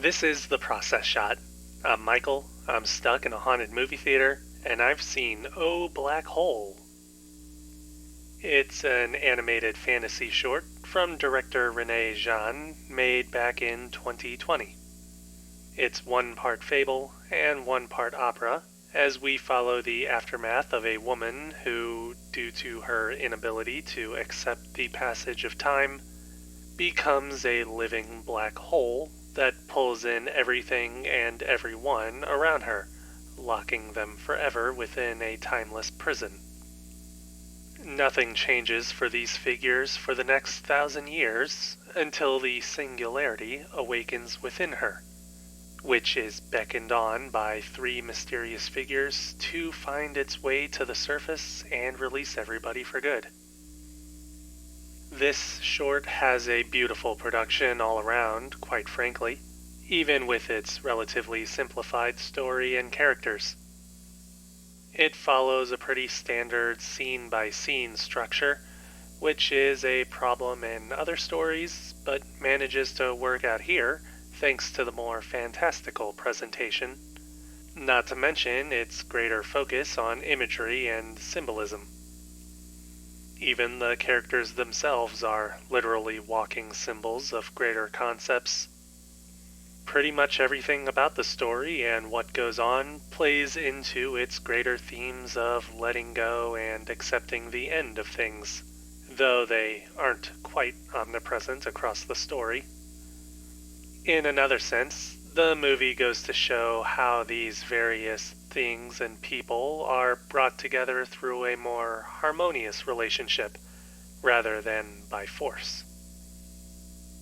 This is The Process Shot. I'm Michael, I'm stuck in a haunted movie theater, and I've seen Oh Black Hole. It's an animated fantasy short from director Renee Zhan, made back in 2020. It's one part fable and one part opera, as we follow the aftermath of a woman who, due to her inability to accept the passage of time, becomes a living black hole that pulls in everything and everyone around her, locking them forever within a timeless prison. Nothing changes for these figures for the next 1,000 years until the singularity awakens within her, which is beckoned on by three mysterious figures to find its way to the surface and release everybody for good. This short has a beautiful production all around, quite frankly, even with its relatively simplified story and characters. It follows a pretty standard scene-by-scene structure, which is a problem in other stories, but manages to work out here thanks to the more fantastical presentation, not to mention its greater focus on imagery and symbolism. Even the characters themselves are literally walking symbols of greater concepts. Pretty much everything about the story and what goes on plays into its greater themes of letting go and accepting the end of things, though they aren't quite omnipresent across the story. In another sense, the movie goes to show how these various things and people are brought together through a more harmonious relationship, rather than by force.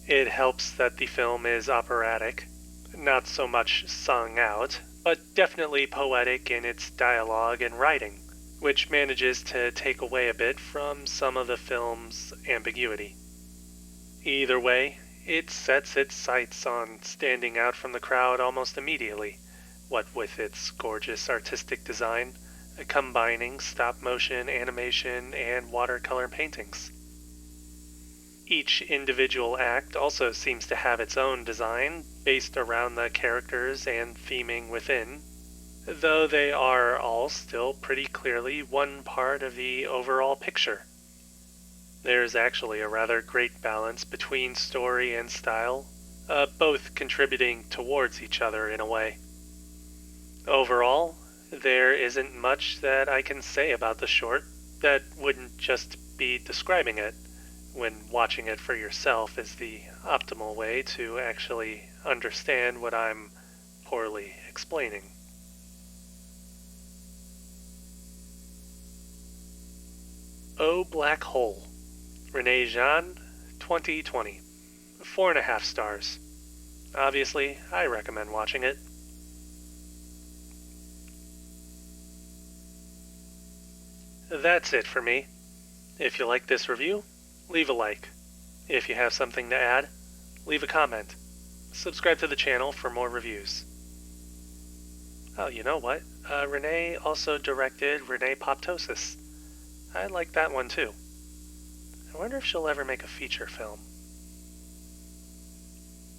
It helps that the film is operatic, not so much sung out, but definitely poetic in its dialogue and writing, which manages to take away a bit from some of the film's ambiguity. Either way, it sets its sights on standing out from the crowd almost immediately, what with its gorgeous artistic design, combining stop-motion animation and watercolor paintings. Each individual act also seems to have its own design, based around the characters and theming within, though they are all still pretty clearly one part of the overall picture. There's actually a rather great balance between story and style, both contributing towards each other in a way. Overall, there isn't much that I can say about the short that wouldn't just be describing it, when watching it for yourself is the optimal way to actually understand what I'm poorly explaining. Oh Black Hole, Renee Zhan, 2020. 4.5 stars. Obviously, I recommend watching it. That's it for me. If you like this review, leave a like. If you have something to add, leave a comment. Subscribe to the channel for more reviews. Oh, you know what? Renee also directed Renee Poptosis. I like that one too. I wonder if she'll ever make a feature film.